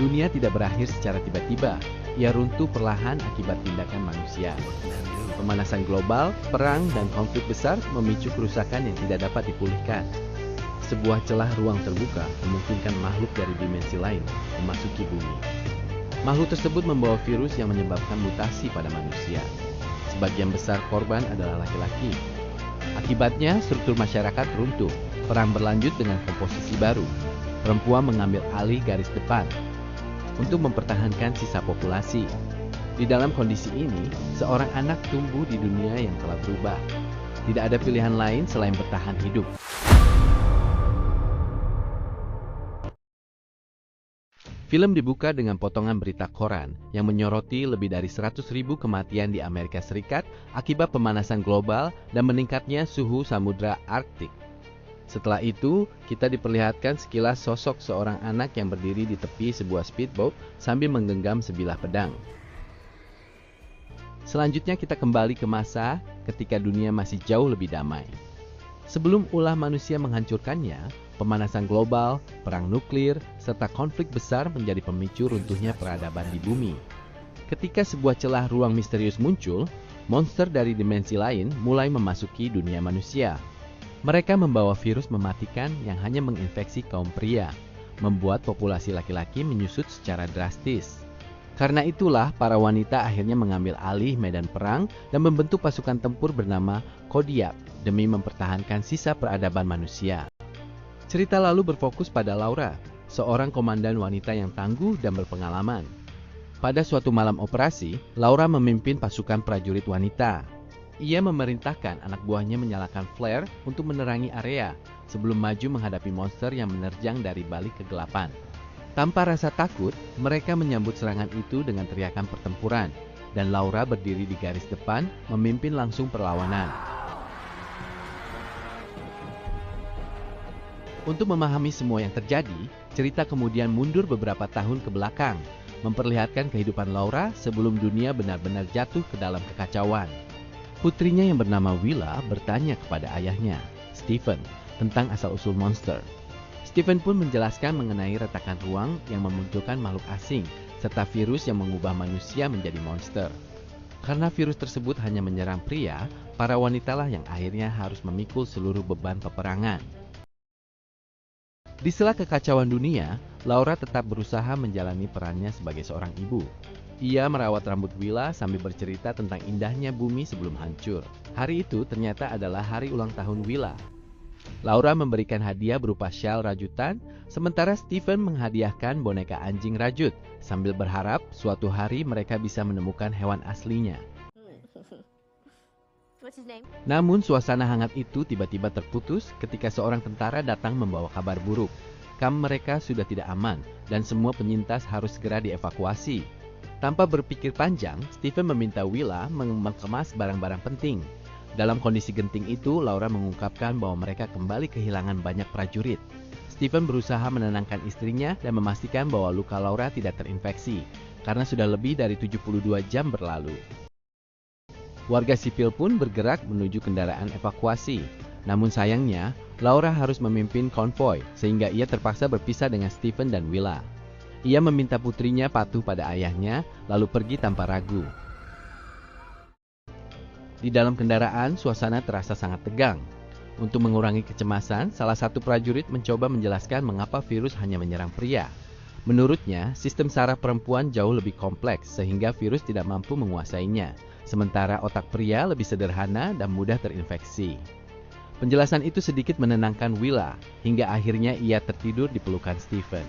Dunia tidak berakhir secara tiba-tiba, ia runtuh perlahan akibat tindakan manusia. Pemanasan global, perang, dan konflik besar memicu kerusakan yang tidak dapat dipulihkan. Sebuah celah ruang terbuka memungkinkan makhluk dari dimensi lain memasuki bumi. Makhluk tersebut membawa virus yang menyebabkan mutasi pada manusia. Sebagian besar korban adalah laki-laki. Akibatnya, struktur masyarakat runtuh. Perang berlanjut dengan komposisi baru. Perempuan mengambil alih garis depan untuk mempertahankan sisa populasi. Di dalam kondisi ini, seorang anak tumbuh di dunia yang telah berubah. Tidak ada pilihan lain selain bertahan hidup. Film dibuka dengan potongan berita koran yang menyoroti lebih dari 100.000 kematian di Amerika Serikat akibat pemanasan global dan meningkatnya suhu samudra Arktik. Setelah itu, kita diperlihatkan sekilas sosok seorang anak yang berdiri di tepi sebuah speedboat sambil menggenggam sebilah pedang. Selanjutnya kita kembali ke masa ketika dunia masih jauh lebih damai. Sebelum ulah manusia menghancurkannya, pemanasan global, perang nuklir, serta konflik besar menjadi pemicu runtuhnya peradaban di bumi. Ketika sebuah celah ruang misterius muncul, monster dari dimensi lain mulai memasuki dunia manusia. Mereka membawa virus mematikan yang hanya menginfeksi kaum pria, membuat populasi laki-laki menyusut secara drastis. Karena itulah para wanita akhirnya mengambil alih medan perang dan membentuk pasukan tempur bernama Kodiak demi mempertahankan sisa peradaban manusia. Cerita lalu berfokus pada Laura, seorang komandan wanita yang tangguh dan berpengalaman. Pada suatu malam operasi, Laura memimpin pasukan prajurit wanita. Ia memerintahkan anak buahnya menyalakan flare untuk menerangi area sebelum maju menghadapi monster yang menerjang dari balik kegelapan. Tanpa rasa takut, mereka menyambut serangan itu dengan teriakan pertempuran, dan Laura berdiri di garis depan memimpin langsung perlawanan. Untuk memahami semua yang terjadi, cerita kemudian mundur beberapa tahun ke belakang, memperlihatkan kehidupan Laura sebelum dunia benar-benar jatuh ke dalam kekacauan. Putrinya yang bernama Willa bertanya kepada ayahnya, Stephen, tentang asal-usul monster. Stephen pun menjelaskan mengenai retakan ruang yang memunculkan makhluk asing, serta virus yang mengubah manusia menjadi monster. Karena virus tersebut hanya menyerang pria, para wanitalah yang akhirnya harus memikul seluruh beban peperangan. Di sela kekacauan dunia, Laura tetap berusaha menjalani perannya sebagai seorang ibu. Ia merawat rambut Willa sambil bercerita tentang indahnya bumi sebelum hancur. Hari itu ternyata adalah hari ulang tahun Willa. Laura memberikan hadiah berupa syal rajutan, sementara Stephen menghadiahkan boneka anjing rajut, sambil berharap suatu hari mereka bisa menemukan hewan aslinya. Namun suasana hangat itu tiba-tiba terputus ketika seorang tentara datang membawa kabar buruk. Kamp mereka sudah tidak aman dan semua penyintas harus segera dievakuasi. Tanpa berpikir panjang, Stephen meminta Willa mengemas barang-barang penting. Dalam kondisi genting itu, Laura mengungkapkan bahwa mereka kembali kehilangan banyak prajurit. Stephen berusaha menenangkan istrinya dan memastikan bahwa luka Laura tidak terinfeksi, karena sudah lebih dari 72 jam berlalu. Warga sipil pun bergerak menuju kendaraan evakuasi. Namun sayangnya, Laura harus memimpin konvoi, sehingga ia terpaksa berpisah dengan Stephen dan Willa. Ia meminta putrinya patuh pada ayahnya, lalu pergi tanpa ragu. Di dalam kendaraan, suasana terasa sangat tegang. Untuk mengurangi kecemasan, salah satu prajurit mencoba menjelaskan mengapa virus hanya menyerang pria. Menurutnya, sistem saraf perempuan jauh lebih kompleks sehingga virus tidak mampu menguasainya, sementara otak pria lebih sederhana dan mudah terinfeksi. Penjelasan itu sedikit menenangkan Willa, hingga akhirnya ia tertidur di pelukan Stephen.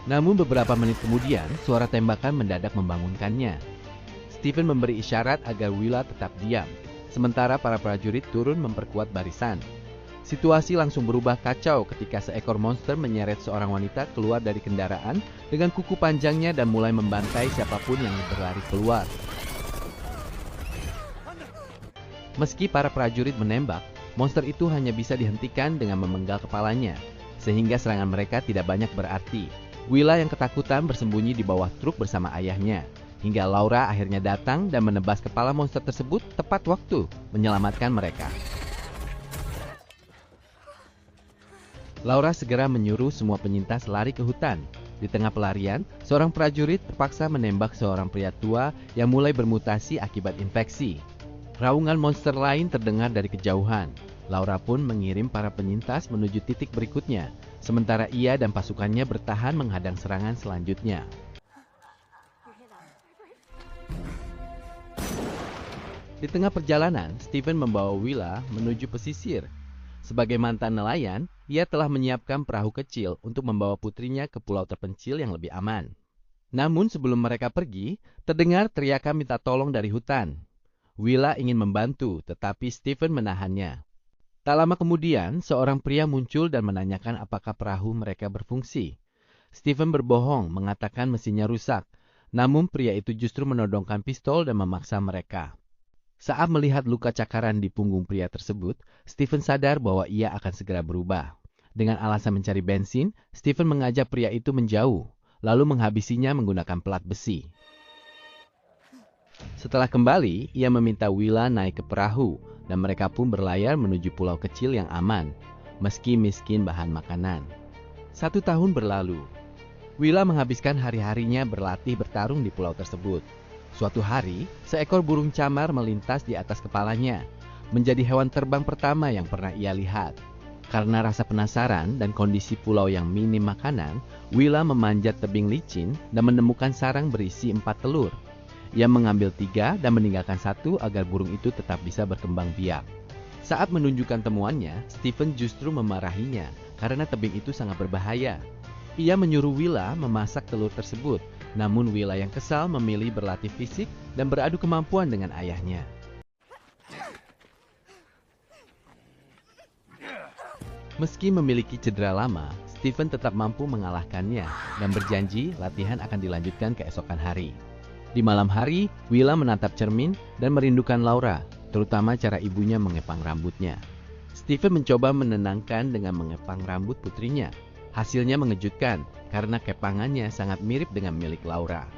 Namun beberapa menit kemudian, suara tembakan mendadak membangunkannya. Stephen memberi isyarat agar Willa tetap diam, sementara para prajurit turun memperkuat barisan. Situasi langsung berubah kacau ketika seekor monster menyeret seorang wanita keluar dari kendaraan dengan kuku panjangnya dan mulai membantai siapapun yang berlari keluar. Meski para prajurit menembak, monster itu hanya bisa dihentikan dengan memenggal kepalanya, sehingga serangan mereka tidak banyak berarti. Willa yang ketakutan bersembunyi di bawah truk bersama ayahnya. Hingga Laura akhirnya datang dan menebas kepala monster tersebut tepat waktu menyelamatkan mereka. Laura segera menyuruh semua penyintas lari ke hutan. Di tengah pelarian, seorang prajurit terpaksa menembak seorang pria tua yang mulai bermutasi akibat infeksi. Raungan monster lain terdengar dari kejauhan. Laura pun mengirim para penyintas menuju titik berikutnya, sementara ia dan pasukannya bertahan menghadang serangan selanjutnya. Di tengah perjalanan, Steven membawa Willa menuju pesisir. Sebagai mantan nelayan, ia telah menyiapkan perahu kecil untuk membawa putrinya ke pulau terpencil yang lebih aman. Namun sebelum mereka pergi, terdengar teriakan minta tolong dari hutan. Willa ingin membantu, tetapi Steven menahannya. Tak lama kemudian, seorang pria muncul dan menanyakan apakah perahu mereka berfungsi. Steven berbohong, mengatakan mesinnya rusak. Namun pria itu justru menodongkan pistol dan memaksa mereka. Saat melihat luka cakaran di punggung pria tersebut, Steven sadar bahwa ia akan segera berubah. Dengan alasan mencari bensin, Steven mengajak pria itu menjauh, lalu menghabisinya menggunakan pelat besi. Setelah kembali, ia meminta Willa naik ke perahu, dan mereka pun berlayar menuju pulau kecil yang aman, meski miskin bahan makanan. 1 tahun berlalu. Willa menghabiskan hari-harinya berlatih bertarung di pulau tersebut. Suatu hari, seekor burung camar melintas di atas kepalanya, menjadi hewan terbang pertama yang pernah ia lihat. Karena rasa penasaran dan kondisi pulau yang minim makanan, Willa memanjat tebing licin dan menemukan sarang berisi 4 telur. Ia mengambil 3 dan meninggalkan 1 agar burung itu tetap bisa berkembang biak. Saat menunjukkan temuannya, Steven justru memarahinya karena tebing itu sangat berbahaya. Ia menyuruh Willa memasak telur tersebut. Namun Willa yang kesal memilih berlatih fisik dan beradu kemampuan dengan ayahnya. Meski memiliki cedera lama, Steven tetap mampu mengalahkannya dan berjanji latihan akan dilanjutkan keesokan hari. Di malam hari, Willa menatap cermin dan merindukan Laura, terutama cara ibunya mengepang rambutnya. Steven mencoba menenangkan dengan mengepang rambut putrinya. Hasilnya mengejutkan karena kepangannya sangat mirip dengan milik Laura.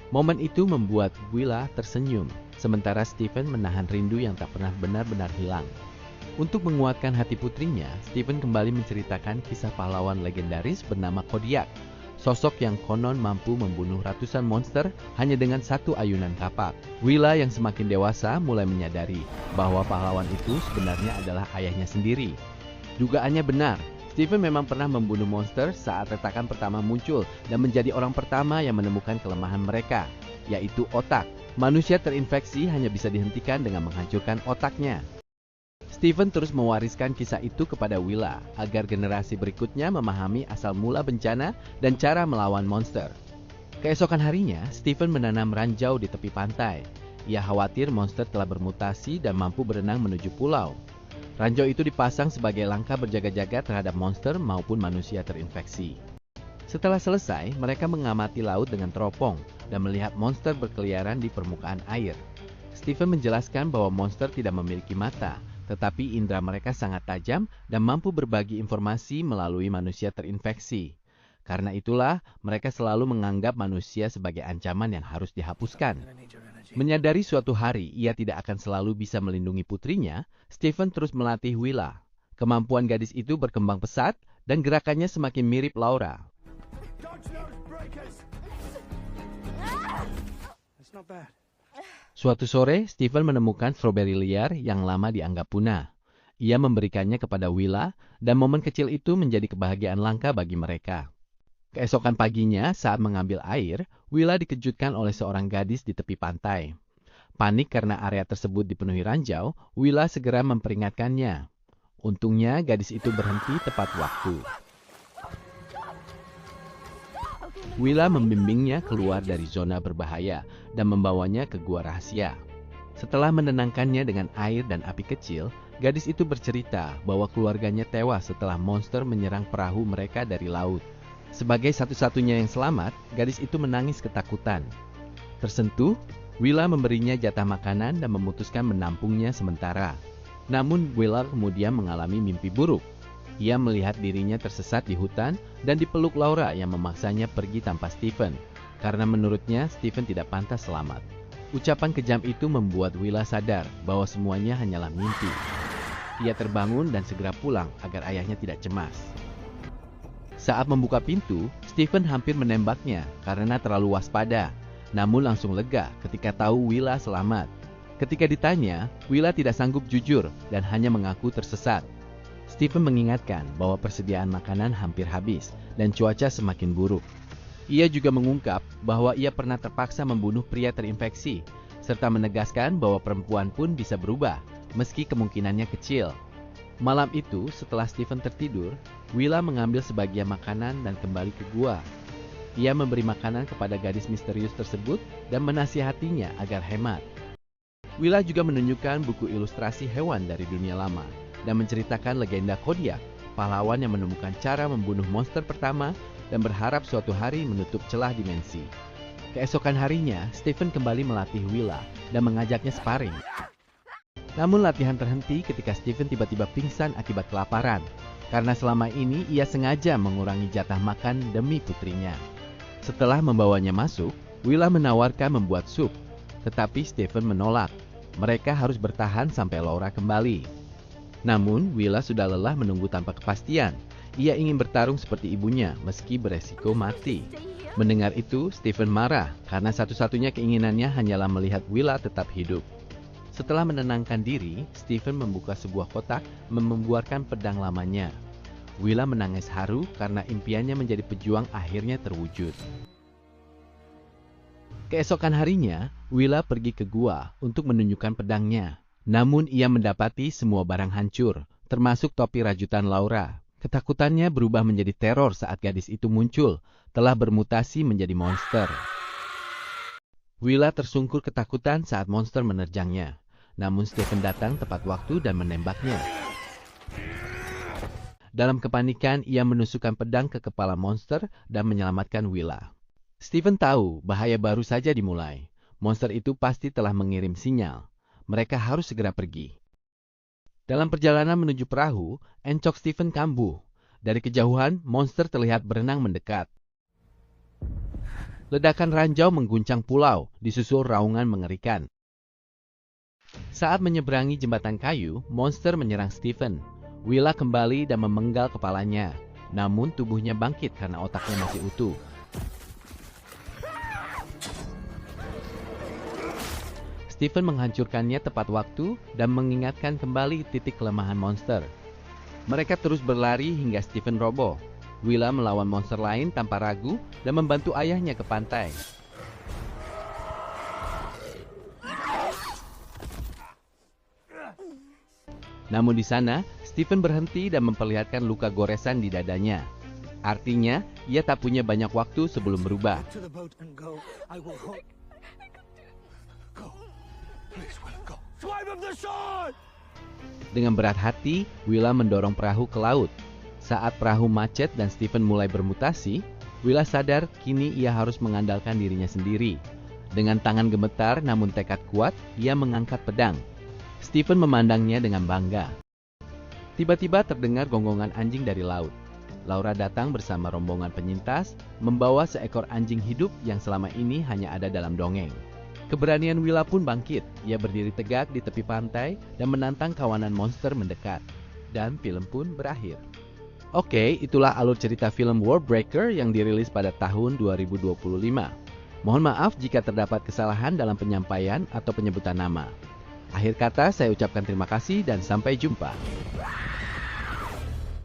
Momen itu membuat Willa tersenyum, sementara Steven menahan rindu yang tak pernah benar-benar hilang. Untuk menguatkan hati putrinya, Steven kembali menceritakan kisah pahlawan legendaris bernama Kodiak, sosok yang konon mampu membunuh ratusan monster hanya dengan 1 ayunan kapak. Willa yang semakin dewasa mulai menyadari bahwa pahlawan itu sebenarnya adalah ayahnya sendiri. Dugaannya benar. Steven memang pernah membunuh monster saat retakan pertama muncul dan menjadi orang pertama yang menemukan kelemahan mereka, yaitu otak. Manusia terinfeksi hanya bisa dihentikan dengan menghancurkan otaknya. Steven terus mewariskan kisah itu kepada Willa agar generasi berikutnya memahami asal mula bencana dan cara melawan monster. Keesokan harinya, Steven menanam ranjau di tepi pantai. Ia khawatir monster telah bermutasi dan mampu berenang menuju pulau. Ranjau itu dipasang sebagai langkah berjaga-jaga terhadap monster maupun manusia terinfeksi. Setelah selesai, mereka mengamati laut dengan teropong dan melihat monster berkeliaran di permukaan air. Steven menjelaskan bahwa monster tidak memiliki mata, tetapi indera mereka sangat tajam dan mampu berbagi informasi melalui manusia terinfeksi. Karena itulah, mereka selalu menganggap manusia sebagai ancaman yang harus dihapuskan. Menyadari suatu hari ia tidak akan selalu bisa melindungi putrinya, Steven terus melatih Willa. Kemampuan gadis itu berkembang pesat dan gerakannya semakin mirip Laura. Suatu sore, Steven menemukan stroberi liar yang lama dianggap punah. Ia memberikannya kepada Willa dan momen kecil itu menjadi kebahagiaan langka bagi mereka. Keesokan paginya, saat mengambil air, Willa dikejutkan oleh seorang gadis di tepi pantai. Panik karena area tersebut dipenuhi ranjau, Willa segera memperingatkannya. Untungnya, gadis itu berhenti tepat waktu. Willa membimbingnya keluar dari zona berbahaya dan membawanya ke gua rahasia. Setelah menenangkannya dengan air dan api kecil, gadis itu bercerita bahwa keluarganya tewas setelah monster menyerang perahu mereka dari laut. Sebagai satu-satunya yang selamat, gadis itu menangis ketakutan. Tersentuh, Willa memberinya jatah makanan dan memutuskan menampungnya sementara. Namun Willa kemudian mengalami mimpi buruk. Ia melihat dirinya tersesat di hutan dan dipeluk Laura yang memaksanya pergi tanpa Steven, karena menurutnya Steven tidak pantas selamat. Ucapan kejam itu membuat Willa sadar bahwa semuanya hanyalah mimpi. Ia terbangun dan segera pulang agar ayahnya tidak cemas. Saat membuka pintu, Stephen hampir menembaknya karena terlalu waspada, namun langsung lega ketika tahu Willa selamat. Ketika ditanya, Willa tidak sanggup jujur dan hanya mengaku tersesat. Stephen mengingatkan bahwa persediaan makanan hampir habis dan cuaca semakin buruk. Ia juga mengungkap bahwa ia pernah terpaksa membunuh pria terinfeksi, serta menegaskan bahwa perempuan pun bisa berubah, meski kemungkinannya kecil. Malam itu, setelah Stephen tertidur, Willa mengambil sebagian makanan dan kembali ke gua. Ia memberi makanan kepada gadis misterius tersebut dan menasihatinya agar hemat. Willa juga menunjukkan buku ilustrasi hewan dari dunia lama dan menceritakan legenda Kodiak, pahlawan yang menemukan cara membunuh monster pertama dan berharap suatu hari menutup celah dimensi. Keesokan harinya, Stephen kembali melatih Willa dan mengajaknya sparring. Namun latihan terhenti ketika Stephen tiba-tiba pingsan akibat kelaparan, karena selama ini ia sengaja mengurangi jatah makan demi putrinya. Setelah membawanya masuk, Willa menawarkan membuat sup, tetapi Stephen menolak. Mereka harus bertahan sampai Laura kembali. Namun, Willa sudah lelah menunggu tanpa kepastian. Ia ingin bertarung seperti ibunya, meski beresiko mati. Mendengar itu, Stephen marah karena satu-satunya keinginannya hanyalah melihat Willa tetap hidup. Setelah menenangkan diri, Stephen membuka sebuah kotak dan membuarkan pedang lamanya. Willa menangis haru karena impiannya menjadi pejuang akhirnya terwujud. Keesokan harinya, Willa pergi ke gua untuk menunjukkan pedangnya. Namun ia mendapati semua barang hancur, termasuk topi rajutan Laura. Ketakutannya berubah menjadi teror saat gadis itu muncul, telah bermutasi menjadi monster. Willa tersungkur ketakutan saat monster menerjangnya. Namun Stephen datang tepat waktu dan menembaknya. Dalam kepanikan, ia menusukkan pedang ke kepala monster dan menyelamatkan Willa. Stephen tahu bahaya baru saja dimulai. Monster itu pasti telah mengirim sinyal. Mereka harus segera pergi. Dalam perjalanan menuju perahu, encok Stephen kambuh. Dari kejauhan, monster terlihat berenang mendekat. Ledakan ranjau mengguncang pulau, disusul raungan mengerikan. Saat menyeberangi jembatan kayu, monster menyerang Stephen. Willa kembali dan memenggal kepalanya. Namun tubuhnya bangkit karena otaknya masih utuh. Stephen menghancurkannya tepat waktu dan mengingatkan kembali titik kelemahan monster. Mereka terus berlari hingga Stephen roboh. Willa melawan monster lain tanpa ragu dan membantu ayahnya ke pantai. Namun di sana, Stephen berhenti dan memperlihatkan luka goresan di dadanya. Artinya, ia tak punya banyak waktu sebelum berubah. Dengan berat hati, Willa mendorong perahu ke laut. Saat perahu macet dan Stephen mulai bermutasi, Willa sadar kini ia harus mengandalkan dirinya sendiri. Dengan tangan gemetar namun tekad kuat, ia mengangkat pedang. Stephen memandangnya dengan bangga. Tiba-tiba terdengar gonggongan anjing dari laut. Laura datang bersama rombongan penyintas, membawa seekor anjing hidup yang selama ini hanya ada dalam dongeng. Keberanian Willa pun bangkit. Ia berdiri tegak di tepi pantai dan menantang kawanan monster mendekat. Dan film pun berakhir. Oke, itulah alur cerita film Worldbreaker yang dirilis pada tahun 2025. Mohon maaf jika terdapat kesalahan dalam penyampaian atau penyebutan nama. Akhir kata, saya ucapkan terima kasih dan sampai jumpa.